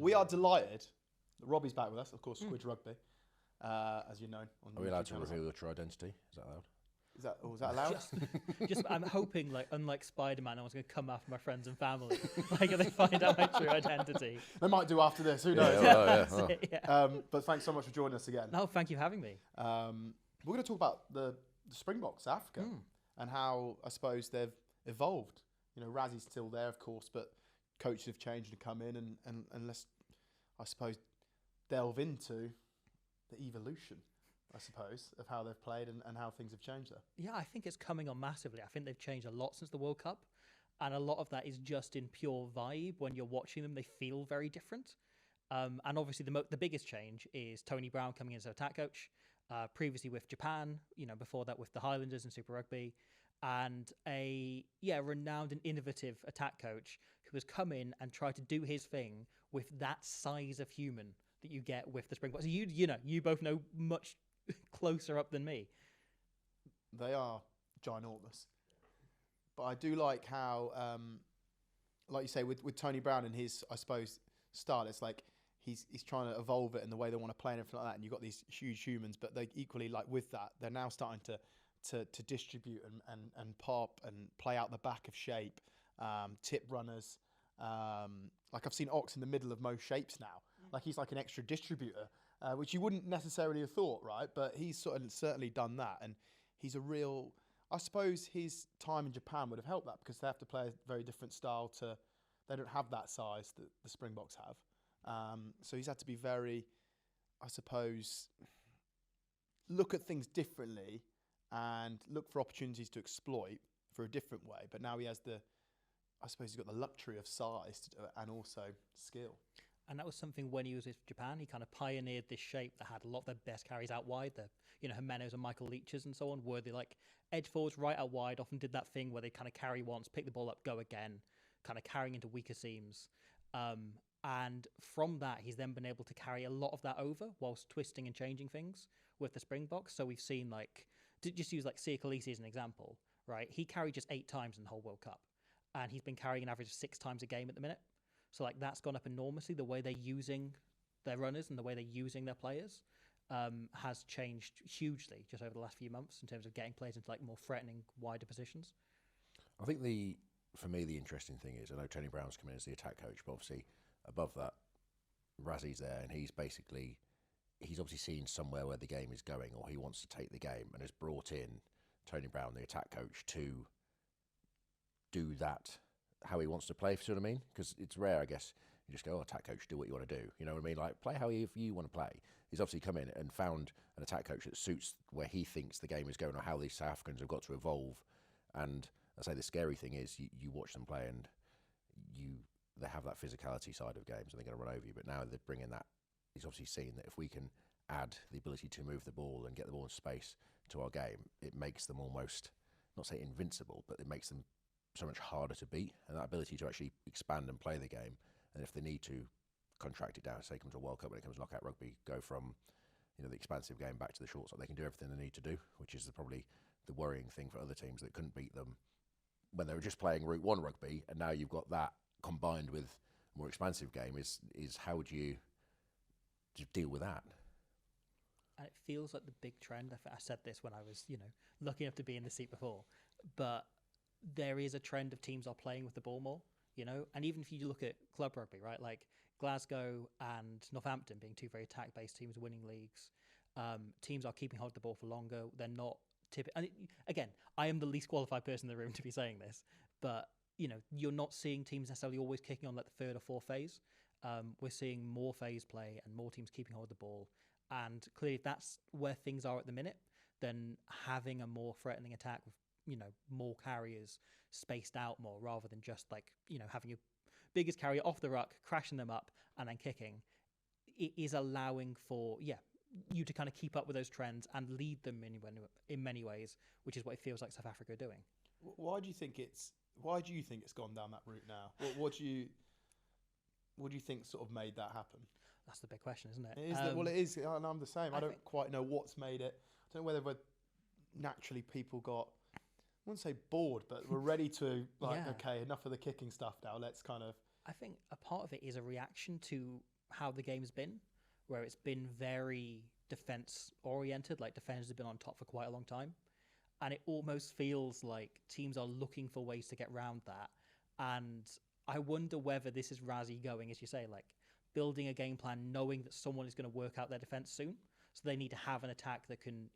We are delighted that Robbie's back with us, of course, Squidge Rugby, as you know. Are we allowed to reveal your true identity? Is that allowed? Was that allowed? Just I'm hoping, like, unlike Spider-Man, no one's going to come after my friends and family. Like, if they find out my true identity. They might do after this, who knows? But thanks so much for joining us again. No, thank you for having me. We're going to talk about the Springboks, Africa, and how, I suppose, they've evolved. You know, Razzie's still there, of course, but coaches have changed and come in, and let's, I suppose, delve into the evolution, I suppose, of how they've played and how things have changed there. Yeah, I think it's coming on massively. I think they've changed a lot since the World Cup. And a lot of that is just in pure vibe. When you're watching them, they feel very different. And obviously the biggest change is Tony Brown coming in as attack coach, previously with Japan, you know, before that with the Highlanders and Super Rugby, and a renowned and innovative attack coach who has come in and tried to do his thing with that size of human that you get with the Springboks. You both know much closer up than me. They are ginormous. But I do like how, like you say, with Tony Brown and his, I suppose, style, it's like he's trying to evolve it in the way they want to play and everything like that. And you've got these huge humans, but they equally, like with that, they're now starting to distribute and pop and play out the back of shape, tip runners. Like I've seen Ox in the middle of most shapes now. Like he's like an extra distributor, which you wouldn't necessarily have thought, right? But he's certainly done that. And he's a real, I suppose his time in Japan would have helped that because they have to play a very different style they don't have that size that the Springboks have. So he's had to be very, I suppose, look at things differently and look for opportunities to exploit for a different way. But now he has I suppose he's got the luxury of size to do it and also skill. And that was something when he was with Japan, he kind of pioneered this shape that had a lot of their best carries out wide. Jimenez and Michael Leaches and so on were the like edge forwards right out wide, often did that thing where they kind of carry once, pick the ball up, go again, kind of carrying into weaker seams. And from that, he's then been able to carry a lot of that over whilst twisting and changing things with the Springboks. So we've seen just use like Sia Khaleesi as an example, right? He carried just 8 times in the whole World Cup. And he's been carrying an average of 6 times a game at the minute. So like that's gone up enormously. The way they're using their runners and the way they're using their players has changed hugely just over the last few months in terms of getting players into like more threatening, wider positions. I think for me the interesting thing is I know Tony Brown's come in as the attack coach, but obviously above that, Razzie's there, and he's obviously seen somewhere where the game is going, or he wants to take the game, and has brought in Tony Brown, the attack coach, to do that how he wants to play, if you know what I mean? Because it's rare, I guess, you just go, attack coach, do what you want to do. You know what I mean? Like, play how you want to play. He's obviously come in and found an attack coach that suits where he thinks the game is going, or how these South Africans have got to evolve. And I say the scary thing is you watch them play and they have that physicality side of games and they're going to run over you. But now they're bringing that. He's obviously seen that if we can add the ability to move the ball and get the ball in space to our game, it makes them almost, not say invincible, but it makes them so much harder to beat, and that ability to actually expand and play the game, and if they need to contract it down, say come to a World Cup when it comes to knockout rugby, go from the expansive game back to the short, so they can do everything they need to do, which is probably the worrying thing for other teams that couldn't beat them when they were just playing Route 1 rugby, and now you've got that combined with a more expansive game. Is how do you deal with that? And it feels like the big trend. I said this when I was, lucky enough to be in the seat before, but there is a trend of teams are playing with the ball more, and even if you look at club rugby, right, like Glasgow and Northampton being 2 very attack-based teams winning leagues, teams are keeping hold of the ball for longer. They're not and again, I am the least qualified person in the room to be saying this, but you're not seeing teams necessarily always kicking on like the 3rd or 4th phase. We're seeing more phase play and more teams keeping hold of the ball, and clearly if that's where things are at the minute, then having a more threatening attack with more carriers spaced out more rather than just like, having your biggest carrier off the ruck, crashing them up and then kicking, it is allowing for, you to kind of keep up with those trends and lead them in many ways, which is what it feels like South Africa are doing. Why do you think it's gone down that route now? What do you think sort of made that happen? That's the big question, isn't it? It is. And I'm the same. I don't quite know what's made it. I don't know whether naturally people got, I wouldn't say bored, but we're ready to okay, enough of the kicking stuff now. Let's kind of. I think a part of it is a reaction to how the game's been, where it's been very defense oriented, like defenders have been on top for quite a long time. And it almost feels like teams are looking for ways to get around that. And I wonder whether this is Razzie going, as you say, like building a game plan, knowing that someone is going to work out their defense soon. So they need to have an attack that can,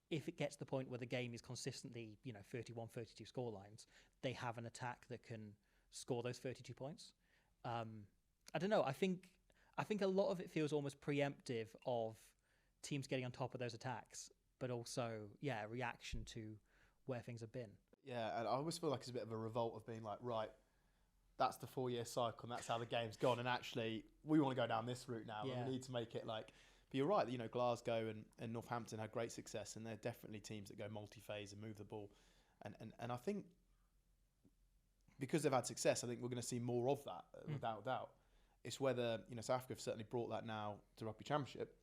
if it gets to the point where the game is consistently, 31, 32 score lines, they have an attack that can score those 32 points. I don't know. I think a lot of it feels almost preemptive of teams getting on top of those attacks, but also, a reaction to where things have been. Yeah, and I always feel like it's a bit of a revolt of being like, right, that's the 4-year cycle, and that's how the game's gone, and actually, we want to go down this route now, and we need to make it like... But you're right, Glasgow and Northampton had great success, and they're definitely teams that go multi-phase and move the ball. And I think because they've had success, I think we're going to see more of that, without a doubt. It's whether, South Africa have certainly brought that now to Rugby Championship,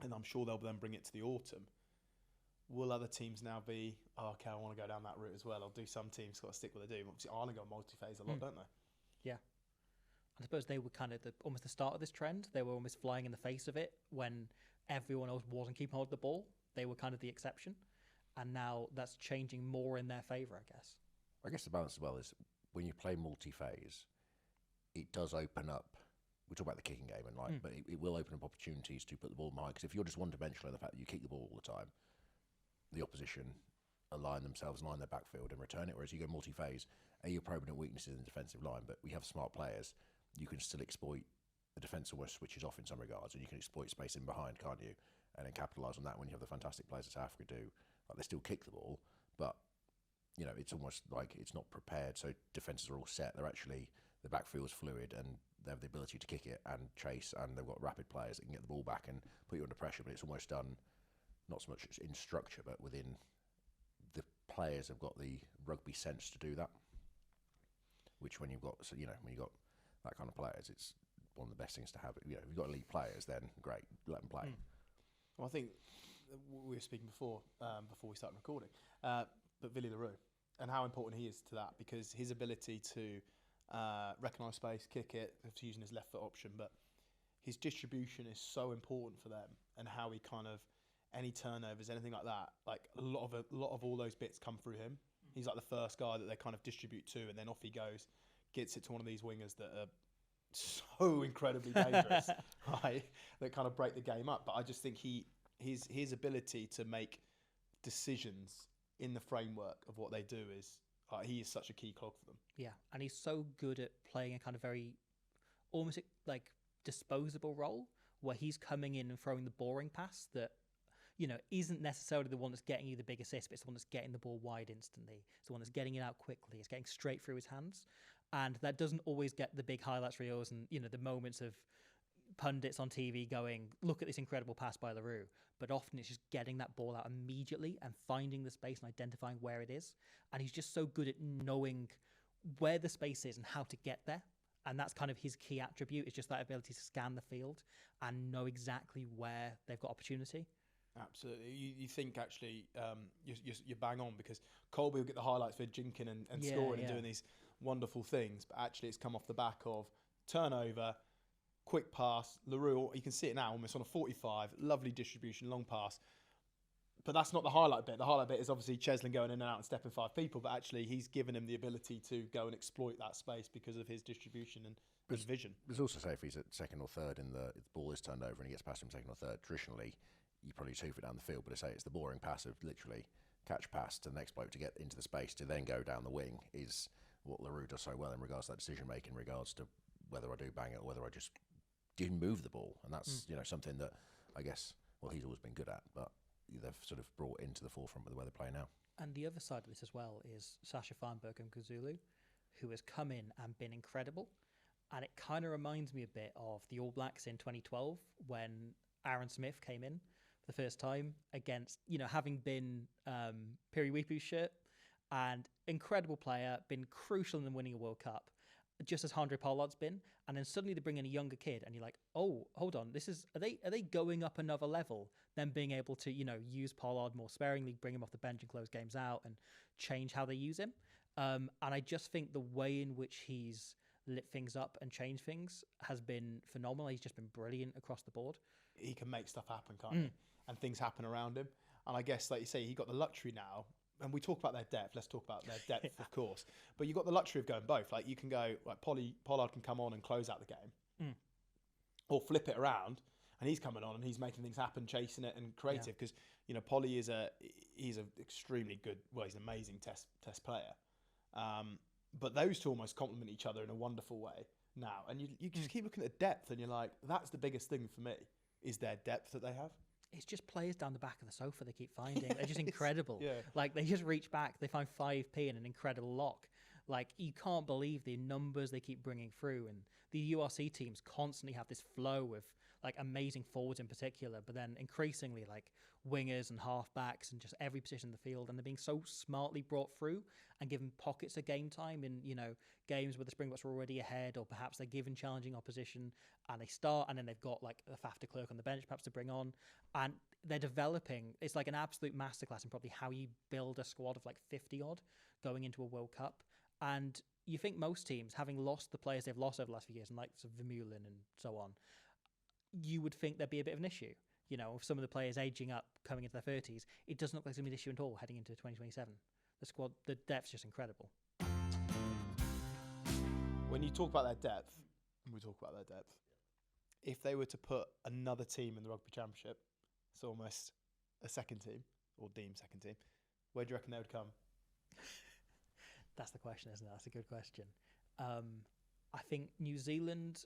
and I'm sure they'll then bring it to the autumn. Will other teams now be, okay, I want to go down that route as well? Or do some teams got to stick with what they do? Obviously, Ireland go multi-phase a lot, don't they? Yeah. I suppose they were kind of almost the start of this trend. They were almost flying in the face of it when everyone else wasn't keeping hold of the ball. They were kind of the exception. And now that's changing more in their favour, I guess. I guess the balance as well is when you play multi-phase, it does open up. We talk about the kicking game, but it will open up opportunities to put the ball behind. Because if you're just one-dimensional in the fact that you kick the ball all the time, the opposition align themselves, line their backfield and return it. Whereas you go multi-phase, you're probing at weaknesses in the defensive line, but we have smart players. You can still exploit the defence almost switches off in some regards, and you can exploit space in behind, can't you? And then capitalise on that when you have the fantastic players that South Africa do. Like they still kick the ball, but it's almost like it's not prepared. So defences are all set. They're actually the backfield's fluid, and they have the ability to kick it and chase, and they've got rapid players that can get the ball back and put you under pressure. But it's almost done not so much in structure, but within the players have got the rugby sense to do that. Which when you've got that kind of players, it's one of the best things to have. If you've got elite players, then great, let them play. Well, I think we were speaking before we started recording, but Villy Leroux, and how important he is to that, because his ability to recognise space, kick it, using his left foot option, but his distribution is so important for them, and how he kind of, any turnovers, anything like that, like a lot of all those bits come through him. He's like the first guy that they kind of distribute to, and then off he goes, gets it to one of these wingers that are so incredibly dangerous, right? That kind of break the game up. But I just think his ability to make decisions in the framework of what they do is, he is such a key cog for them. Yeah, and he's so good at playing a kind of very almost like disposable role, where he's coming in and throwing the boring pass that isn't necessarily the one that's getting you the big assist, but it's the one that's getting the ball wide instantly. It's the one that's getting it out quickly. It's getting straight through his hands. And that doesn't always get the big highlights reels and, the moments of pundits on TV going, look at this incredible pass by Leroux. But often it's just getting that ball out immediately and finding the space and identifying where it is. And he's just so good at knowing where the space is and how to get there. And that's kind of his key attribute, is just that ability to scan the field and know exactly where they've got opportunity. Absolutely. You think actually you're bang on, because Colby will get the highlights for jinking and scoring and doing these wonderful things, but actually it's come off the back of turnover, quick pass. Leroux, you can see it now almost on a 45, lovely distribution, long pass. But that's not the highlight bit. The highlight bit is obviously Cheslin going in and out and stepping 5 people, but actually he's given him the ability to go and exploit that space because of his distribution and his vision. There's also, say, if he's at second or third and the ball is turned over and he gets past him second or third, traditionally you probably hoof it down the field, but I say it's the boring pass of literally catch pass to the next bloke to get into the space to then go down the wing is what Leroux does so well in regards to that decision making, in regards to whether I do bang it or whether I just didn't move the ball. And that's something that I guess he's always been good at, but they've sort of brought into the forefront with the way they play now. And the other side of this as well is Sasha Feinberg and Kazulu, who has come in and been incredible. And it kind of reminds me a bit of the All Blacks in 2012 when Aaron Smith came in for the first time against, having been Piri Weepu's shirt, and incredible player, been crucial in them winning a World Cup, just as Handré Pollard's been. And then suddenly they bring in a younger kid and you're like, oh, hold on, are they going up another level? Then being able to, use Pollard more sparingly, bring him off the bench and close games out and change how they use him. And I just think the way in which he's lit things up and changed things has been phenomenal. He's just been brilliant across the board. He can make stuff happen, can't he? And things happen around him. And I guess, like you say, he got the luxury now. And we talk about their depth. Let's talk about their depth, of course. But you've got the luxury of going both. Like you can go, like Pollard can come on and close out the game, or flip it around, and he's coming on and he's making things happen, chasing it and creative. Because Polly he's a extremely good. Well, he's an amazing test player. But those two almost complement each other in a wonderful way now. And you just keep looking at depth, and you're like, that's the biggest thing for me is their depth that they have. It's just players down the back of the sofa they keep finding. They're just incredible. Yeah. Like, they just reach back, they find 5p in an incredible lock. Like, you can't believe the numbers they keep bringing through. And the URC teams constantly have this flow of, like, amazing forwards in particular, but then increasingly, like, wingers and halfbacks and just every position in the field. And they're being so smartly brought through and given pockets of game time in, games where the Springboks are already ahead, or perhaps they're given challenging opposition and they start, and then they've got, like, a Faf de Klerk on the bench perhaps to bring on. And they're developing. It's like an absolute masterclass in probably how you build a squad of, like, 50-odd going into a World Cup. And you think most teams, having lost the players they've lost over the last few years, and like Vermeulen and so on, you would think there'd be a bit of an issue. With some of the players aging up, coming into their 30s, it doesn't look like it's going to be an issue at all heading into 2027. The squad, the depth's just incredible. When you talk about their depth, if they were to put another team in the Rugby Championship, it's almost a second team, or deemed second team, where do you reckon they would come? That's the question, isn't it? That's a good question. I think New Zealand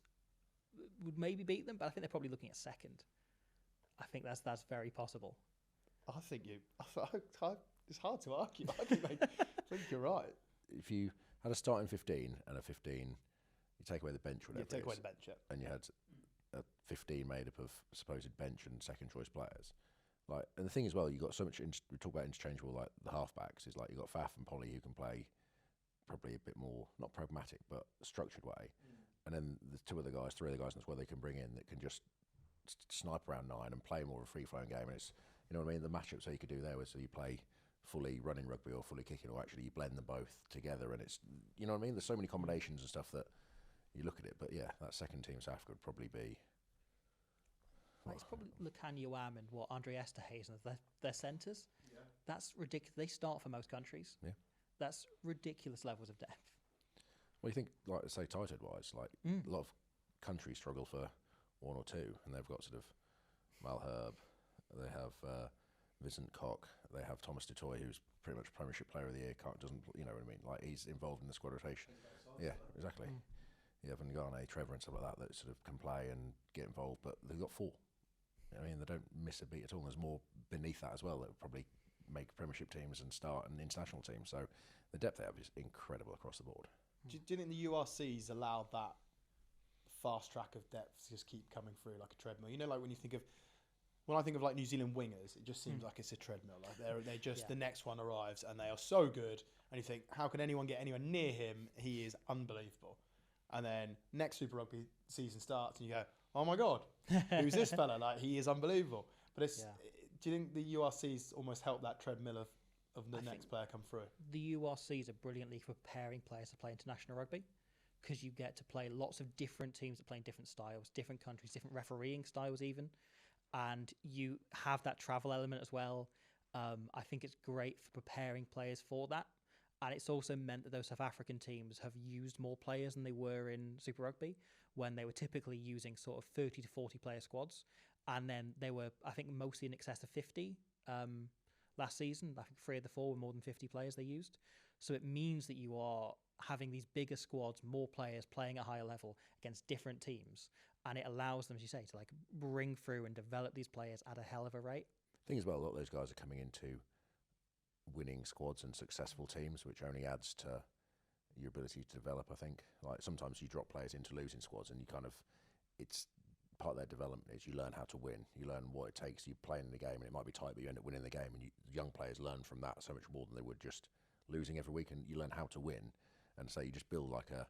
would maybe beat them, but I think they're probably looking at second. I think that's very possible. I think it's hard to argue. I think you're right. If you had a starting 15 and a 15, you take away the bench, whatever. You take away the bench, yeah. And you had a 15 made up of supposed bench and second choice players. Like, and the thing as well, you got so much. We talk about interchangeable, like the halfbacks. Is like you got Faf and Polly who can play probably a bit more not pragmatic but structured way, and then the three other guys in the squad they can bring in that can just snipe around 9 and play more of a free flowing game. And it's the matchups that you could do there was so you play fully running rugby or fully kicking, or actually you blend them both together, and it's there's so many combinations and stuff that you look at it. But yeah, that second team South Africa would probably be. Like, it's probably Lukhanyo Am and Andre Esterhazen, their centres. Yeah. That's ridiculous. They start for most countries. Yeah. That's ridiculous levels of depth. Well, you think, like, say, titled wise, like a lot of countries struggle for one or two, and they've got sort of Malherbe, they have Vincent Koch, they have Thomas du Toit, who's pretty much Premiership Player of the Year. Doesn't, you know what I mean? Like, he's involved in the squad rotation. Yeah, exactly. You have Ngane, Trevor, and stuff like that sort of can play and get involved, but they've got 4. I mean, they don't miss a beat at all. There's more beneath that as well that would probably make Premiership teams and start an international team. So the depth they have is incredible across the board. Do you think the URC's allowed that fast track of depth to just keep coming through like a treadmill? Like when I think of like New Zealand wingers, it just seems like it's a treadmill. Like they're just the next one arrives and they are so good, and you think, how can anyone get anywhere near him? He is unbelievable. And then next Super Rugby season starts, and you go, oh my God, who's this fella? Like, he is unbelievable. But do you think the URC's almost helped that treadmill of the next player come through? The URCs are brilliant league for preparing players to play international rugby, because you get to play lots of different teams that play in different styles, different countries, different refereeing styles even. And you have that travel element as well. I think it's great for preparing players for that. And it's also meant that those South African teams have used more players than they were in Super Rugby, when they were typically using sort of 30 to 40 player squads. And then they were, I think, mostly in excess of 50 last season. I think 3 of the 4 were more than 50 players they used. So it means that you are having these bigger squads, more players playing at a higher level against different teams. And it allows them, as you say, to like bring through and develop these players at a hell of a rate. I think as well, a lot of those guys are coming into winning squads and successful teams, which only adds to your ability to develop. I think, like, sometimes you drop players into losing squads, and you kind of, it's part of their development is you learn how to win. You learn what it takes. You play in the game, and it might be tight, but you end up winning the game. And young players learn from that so much more than they would just losing every week. And you learn how to win, and so you just build like a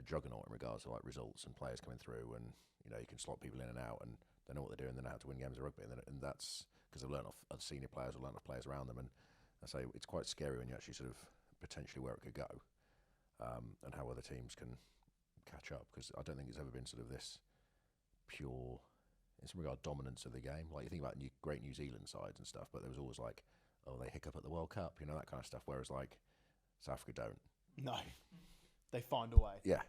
juggernaut in regards to like results and players coming through, and you can slot people in and out, and they know what they're doing. They know how to win games of rugby, and that's because they've learned off other senior players or learned off players around them. And I say it's quite scary when you actually sort of potentially where it could go, and how other teams can catch up, because I don't think it's ever been sort of this pure, in some regard, dominance of the game. Like you think about great New Zealand sides and stuff, but there was always like, oh, they hiccup at the World Cup, you know, that kind of stuff. Whereas like South Africa don't. No, they find a way. Yeah.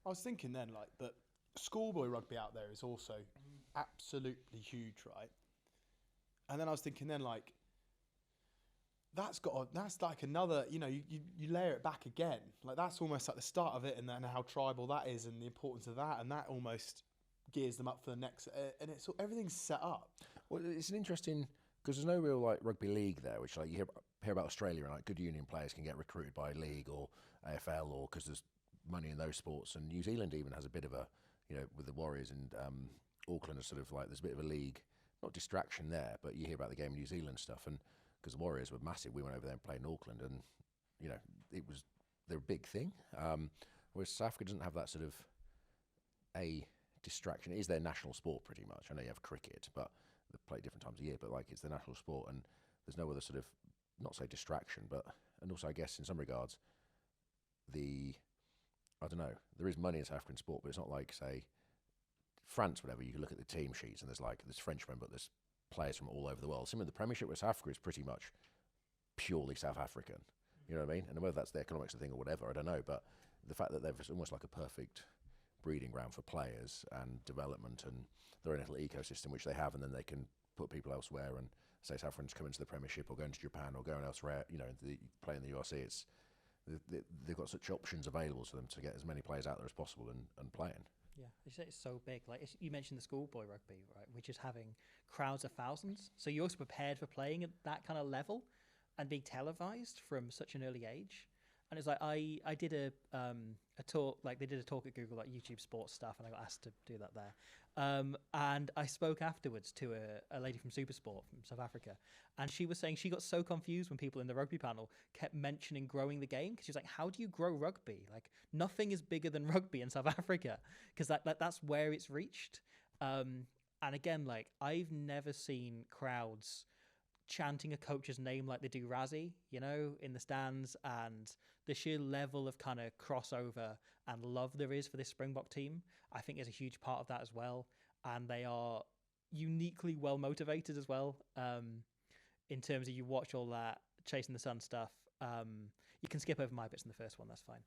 I was thinking then, like, that schoolboy rugby out there is also absolutely huge, right? And then I was thinking then, like, that's like another, you know, you layer it back again. Like, that's almost like the start of it, and then how tribal that is and the importance of that, and that almost gears them up for the next, and it's everything's set up. Well, it's an interesting, because there's no real like rugby league there, which like you hear about Australia, and like good union players can get recruited by league or AFL, or because there's money in those sports. And New Zealand even has a bit of a, you know, with the Warriors and Auckland are sort of like, there's a bit of a league, not distraction there, but you hear about the game in New Zealand stuff, and because the Warriors were massive, we went over there and played in Auckland, and you know, they're a big thing. Whereas South Africa doesn't have that sort of a distraction. It is their national sport pretty much. I know you have cricket, but they play different times of year, but like it's the national sport, and there's no other sort of, not say distraction, but, and also I guess in some regards, I don't know, there is money in South African sport, but it's not like, say, France, whatever. You can look at the team sheets and there's Frenchmen, but there's players from all over the world. Similar, the Premiership with South Africa is pretty much purely South African. You know what I mean? And whether that's the economics of the thing or whatever, I don't know. But the fact that they're almost like a perfect breeding ground for players and development and their own little ecosystem, which they have, and then they can put people elsewhere. And say South Africans come into the Premiership or going to Japan or going elsewhere, you know, play in the URC. They've got such options available to them to get as many players out there as possible and playing. Yeah, it's so big. Like you mentioned the schoolboy rugby, right, which is having crowds of thousands. So you're also prepared for playing at that kind of level and being televised from such an early age. And it's like I did a talk, like they did a talk at Google, like YouTube sports stuff, and I got asked to do that there. And I spoke afterwards to a lady from Supersport from South Africa, and she was saying she got so confused when people in the rugby panel kept mentioning growing the game, because she was like, how do you grow rugby? Like nothing is bigger than rugby in South Africa, because that's where it's reached. And again, like I've never seen crowds chanting a coach's name like they do Rassie, you know, in the stands, and the sheer level of kind of crossover and love there is for this Springbok team, I think is a huge part of that as well. And they are uniquely well motivated as well. In terms of, you watch all that chasing the sun stuff. You can skip over my bits in the first one, that's fine.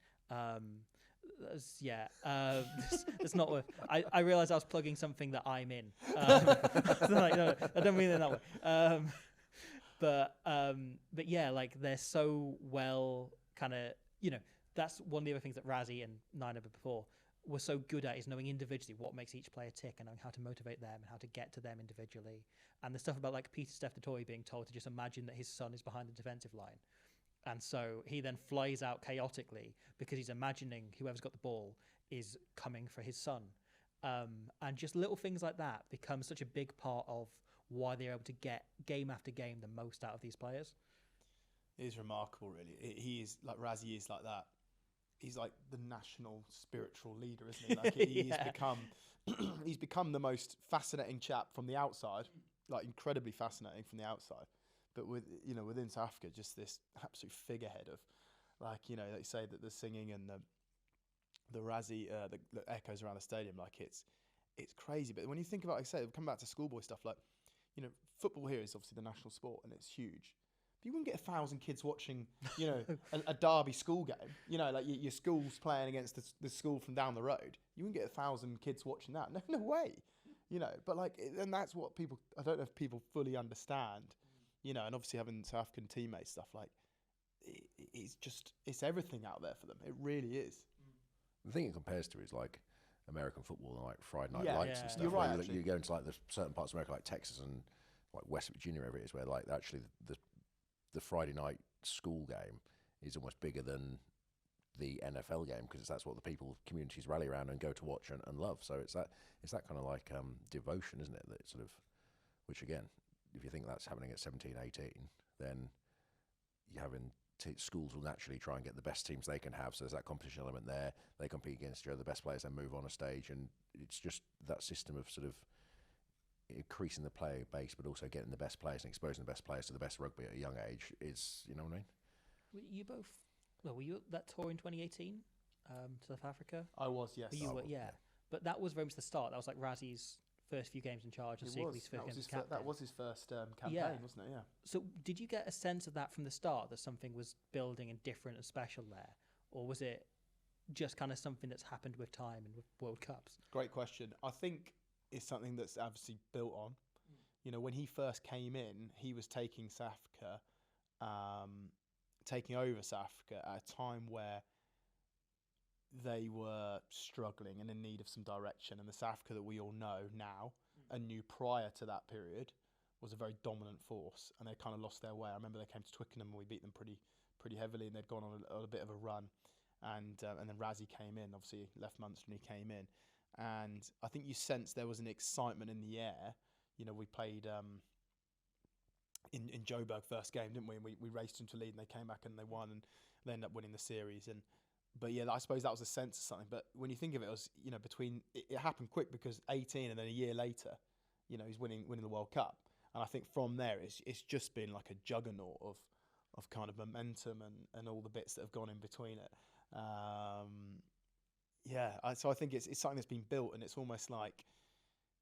That's not what I realized I was plugging something that I'm in. Like, no, I don't mean it that way. But yeah, like they're so well kind of, you know, that's one of the other things that Rassie and Nina before were so good at, is knowing individually what makes each player tick and knowing how to motivate them and how to get to them individually. And the stuff about like Peter Steph Toy being told to just imagine that his son is behind the defensive line. And so he then flies out chaotically because he's imagining whoever's got the ball is coming for his son. And just little things like that become such a big part of why they're able to get game after game the most out of these players. It is remarkable, really. He is like, Rassie is like that. He's like the national spiritual leader, isn't he? Like he's become the most fascinating chap from the outside, like incredibly fascinating from the outside. But within South Africa, just this absolute figurehead of, like, you know, like you say, that the singing and the Rassie, the echoes around the stadium, like it's crazy. But when you think about, like I say, come back to schoolboy stuff, like, you know, football here is obviously the national sport and it's huge. But you wouldn't get 1,000 kids watching, you know, a derby school game. You know, like your school's playing against the school from down the road. You wouldn't get 1,000 kids watching that. No way. You know, but like, and that's what people, I don't know if people fully understand, you know, and obviously having South African teammates, stuff like, it's everything out there for them. It really is. The thing it compares to is like American football and like Friday night lights and stuff. You're right, you go into like the certain parts of America, like Texas and like West Virginia, wherever it is, where like actually the Friday night school game is almost bigger than the NFL game, because that's what the communities rally around and go to watch and love. So it's that kind of like devotion, isn't it? That sort of, which again, if you think that's happening at 17, 18, then you're having schools will naturally try and get the best teams they can have. So there's that competition element there. They compete against each other, the best players then move on a stage, and it's just that system of sort of increasing the player base, but also getting the best players and exposing the best players to the best rugby at a young age is, you know what I mean? Were you at that tour in 2018? to South Africa. I was, yes. You were, yeah. But that was very much the start. That was like Razzie's first few games in charge and Siegley's first games as captain. That was his first campaign, wasn't it? Yeah. So did you get a sense of that from the start, that something was building and different and special there? Or was it just kind of something that's happened with time and with World Cups? Great question. I think it's something that's obviously built on. You know, when he first came in, he was taking South Africa, taking over South Africa at a time where they were struggling and in need of some direction. And the South Africa that we all know now and knew prior to that period was a very dominant force, and they kind of lost their way. I remember they came to Twickenham and we beat them pretty heavily, and they'd gone on a bit of a run. And then Razzie came in, obviously left Munster and he came in. And I think you sensed there was an excitement in the air. You know, we played in Joburg first game, didn't we? And we raced into a lead and they came back and they won, and they ended up winning the series. But yeah, I suppose that was a sense of something. But when you think of it, it was, you know, it happened quick, because 18 and then a year later, you know, he's winning the World Cup. And I think from there, it's just been like a juggernaut of kind of momentum and all the bits that have gone in between it. So I think it's something that's been built, and it's almost like,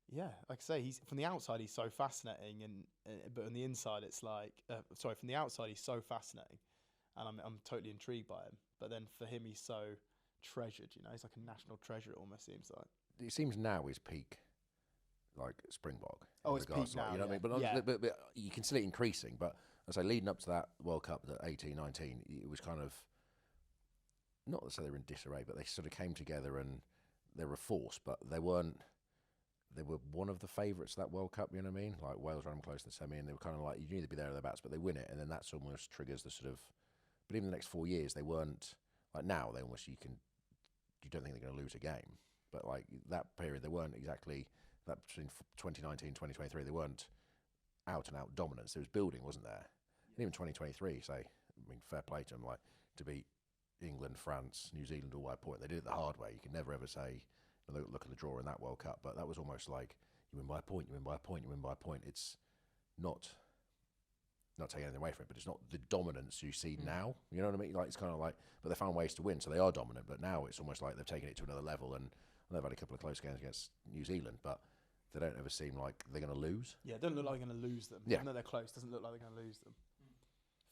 yeah, like I say, he's from the outside he's so fascinating, but on the inside it's like, from the outside he's so fascinating, and I'm totally intrigued by him. But then for him, he's so treasured. You know, he's like a national treasure. It almost seems like. It seems now is peak, like Springbok. Oh, it's peak now. You know what I mean? But you can see it increasing. But I say, leading up to that World Cup, at 18, 19, it was kind of, not to say they were in disarray, but they sort of came together and they were a force. But they were one of the favourites of that World Cup. You know what I mean? Like Wales ran them close to the semi, and they were kind of like, you knew they'd be there or thereabouts, but they win it, and then that's almost triggers the sort of. But even the next 4 years, they weren't like now. They almost you don't think they're going to lose a game. But like that period, they weren't exactly that between 2019 and 2023. They weren't out and out dominance. There was building, wasn't there? And even 2023, say, I mean, fair play to them, like to beat England, France, New Zealand all by a point. They did it the hard way. You can never ever say look at the draw in that World Cup. But that was almost like you win by a point, you win by a point, you win by a point. It's not taking anything away from it, but it's not the dominance you see now. You know what I mean? Like it's kind of like, but they found ways to win, so they are dominant. But now it's almost like they've taken it to another level, and they've had a couple of close games against New Zealand, but they don't ever seem like they're going to lose. Yeah, it doesn't look like they're going to lose them. Yeah. Even though they're close, doesn't look like they're going to lose them.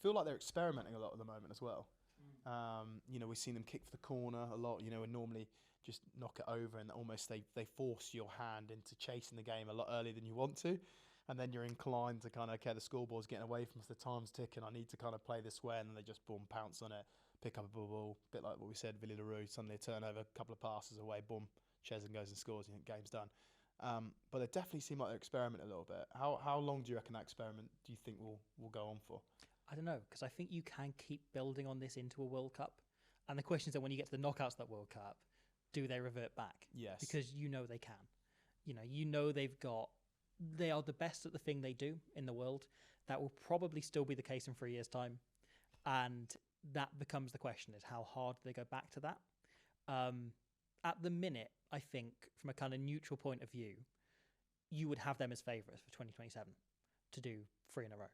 Feel like they're experimenting a lot at the moment as well. You know, we've seen them kick for the corner a lot, you know, and normally just knock it over, and almost they force your hand into chasing the game a lot earlier than you want to. And then you're inclined to kind of, okay, the scoreboard's getting away from us, the time's ticking, I need to kind of play this way, and then they just boom, pounce on it, pick up a ball, a bit like what we said, Villiers Leroux, suddenly a turnover, a couple of passes away, boom, Chesn goes and scores, and game's done. But they definitely seem like they're experimenting a little bit. How long do you reckon that experiment do you think will go on for? I don't know, because I think you can keep building on this into a World Cup. And the question is that when you get to the knockouts of that World Cup, do they revert back? Yes. Because you know they can. You know they are the best at the thing they do in the world. That will probably still be the case in 3 years' time. And that becomes the question, is how hard do they go back to that? At the minute, I think, from a kind of neutral point of view, you would have them as favourites for 2027 to do 3 in a row.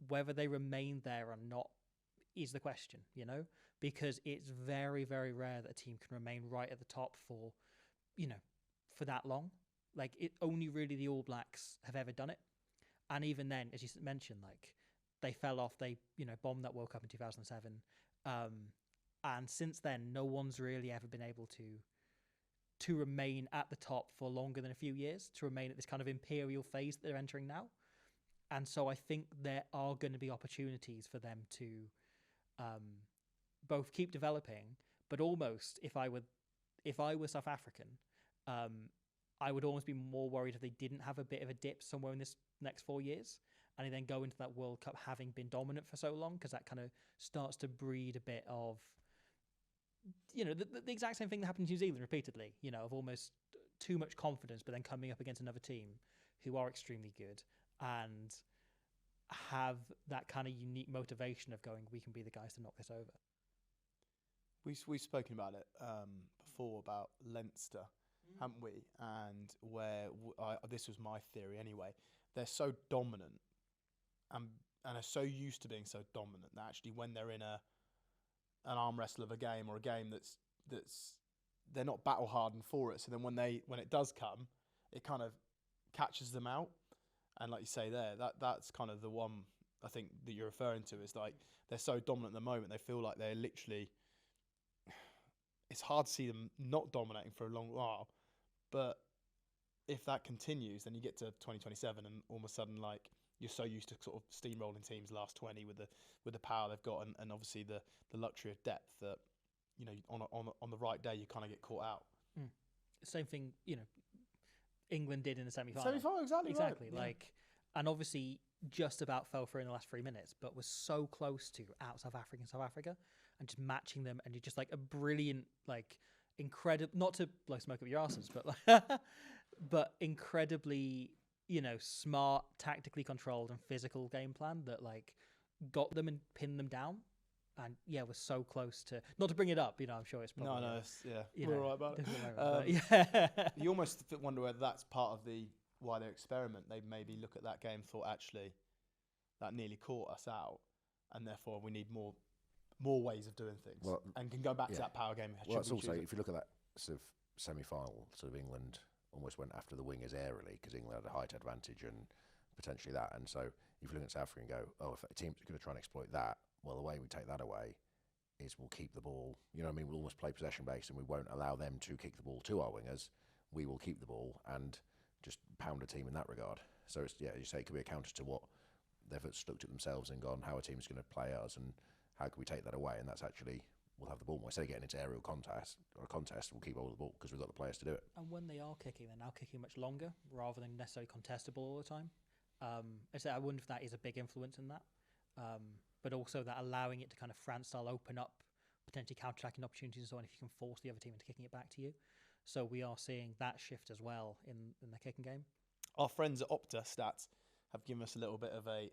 Whether they remain there or not is the question, because it's very, very rare that a team can remain right at the top for that long. Like, it only really the All Blacks have ever done it. And even then, as you mentioned, like, they fell off. They, bombed that World Cup in 2007. And since then, no one's really ever been able to remain at the top for longer than a few years, to remain at this kind of imperial phase that they're entering now. And so I think there are going to be opportunities for them to both keep developing, but almost, if I were South African, I would almost be more worried if they didn't have a bit of a dip somewhere in this next 4 years, and they then go into that World Cup having been dominant for so long, because that kind of starts to breed a bit of, the exact same thing that happened to New Zealand repeatedly, of almost too much confidence, but then coming up against another team who are extremely good and have that kind of unique motivation of going, we can be the guys to knock this over. We've spoken about it before, about Leinster, haven't we? And where this was my theory anyway. They're so dominant and are so used to being so dominant that actually when they're in a an arm wrestle of a game, or a game that's they're not battle hardened for it. So then when it does come, it kind of catches them out. And like you say there, that's kind of the one I think that you're referring to, is like they're so dominant at the moment. They feel like they're literally. It's hard to see them not dominating for a long while, but if that continues, then you get to 2027, and all of a sudden, like, you're so used to sort of steamrolling teams last 20 with the power they've got, and obviously the luxury of depth, that, you know, on the right day you kind of get caught out. Same thing, you know, England did in the semi-final. Semi-final, exactly. Right. Like, and obviously just about fell through in the last 3 minutes, but was so close to out South Africa, and just matching them, and you're just like a brilliant, like, incredible, not to blow smoke up your asses, but like, but incredibly, you know, smart, tactically controlled and physical game plan that like got them and pinned them down. And yeah, was so close to, not to bring it up, you know, I'm sure it's probably we're all right about it. Yeah, you almost wonder whether that's part of the why they experiment. They maybe look at that game and thought, actually, that nearly caught us out, and therefore we need more ways of doing things, and can go back to that power game. Well, it's also, if you look at that sort of semi-final, sort of England almost went after the wingers airily, because England had a height advantage and potentially that. And so if you look at South Africa and go, oh, if a team's going to try and exploit that, well, the way we take that away is we'll keep the ball. You know what I mean? We'll almost play possession based, and we won't allow them to kick the ball to our wingers. We will keep the ball and just pound a team in that regard. So it's, yeah, as you say, it could be a counter to what they've looked at themselves and gone, how a team's going to play us, and how can we take that away? And that's actually, we'll have the ball more. Instead of getting into aerial contest, we'll keep hold of the ball because we've got the players to do it. And when they are kicking, they're now kicking much longer rather than necessarily contestable all the time. I wonder if that is a big influence in that. But also that allowing it to kind of France style open up potentially counter-attacking opportunities and so on, if you can force the other team into kicking it back to you. So we are seeing that shift as well in the kicking game. Our friends at Opta Stats have given us a little bit of a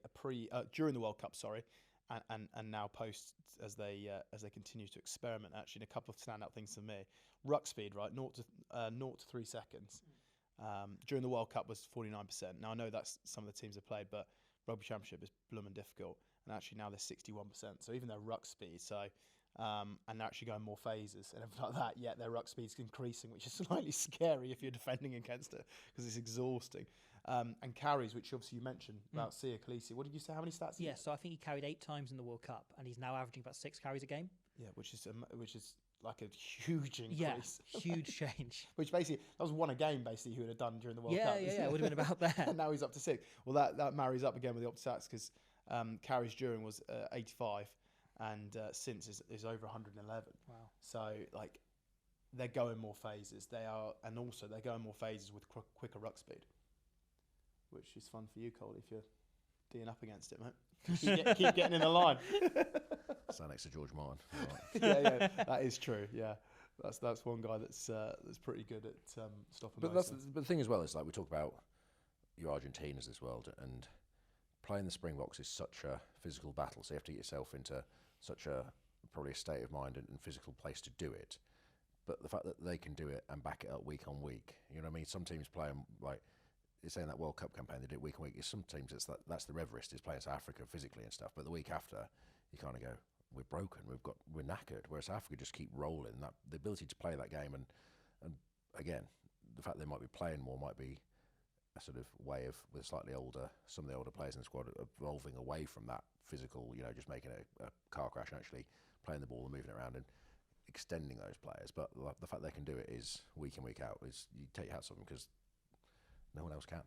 during the World Cup, and now post as they continue to experiment. Actually, a couple of standout things for me: ruck speed, right, 0 to 3 seconds. During the World Cup was 49%. Now I know that's some of the teams have played, but Rugby Championship is blooming difficult, and actually now they're 61%. So even their ruck speed, and they're actually going more phases and everything like that, yet their ruck speed's increasing, which is slightly scary if you're defending against it, because it's exhausting. And carries, which obviously you mentioned about Sia Khaleesi. What did you say? How many stats? Yeah, so I think he carried 8 times in the World Cup, and he's now averaging about 6 carries a game. Yeah, which is like a huge increase. Yeah, huge change. Which basically, that was one a game basically he would have done during the World Cup. Yeah, it would have been about that. And now he's up to 6. Well, that marries up again with the Opta Stats, because carries during was 85, and since is over 111. Wow. So like, they're going more phases. They're going more phases with quicker ruck speed, which is fun for you, Cole, if you're D'ing up against it, mate. Keep getting in the line. Stand next to George Martin. Right. Yeah, that is true. Yeah, that's one guy that's pretty good at stopping. But the thing as well is, like, we talk about your Argentinas this world, and playing the Springboks is such a physical battle. So you have to get yourself into such a probably a state of mind and physical place to do it. But the fact that they can do it and back it up week on week, you know what I mean? Some teams play them like. It's saying that World Cup campaign they did it week on week. Some teams that's the Everest is playing South Africa physically and stuff. But the week after, you kind of go, we're broken, we're knackered. Whereas South Africa just keep rolling. That the ability to play that game, and again, the fact they might be playing more might be a sort of way of, with slightly older, some of the older players in the squad evolving away from that physical, you know, just making a car crash and actually playing the ball and moving it around and extending those players. But the fact they can do it is week in, week out, is you take your hats off them, because no one else can.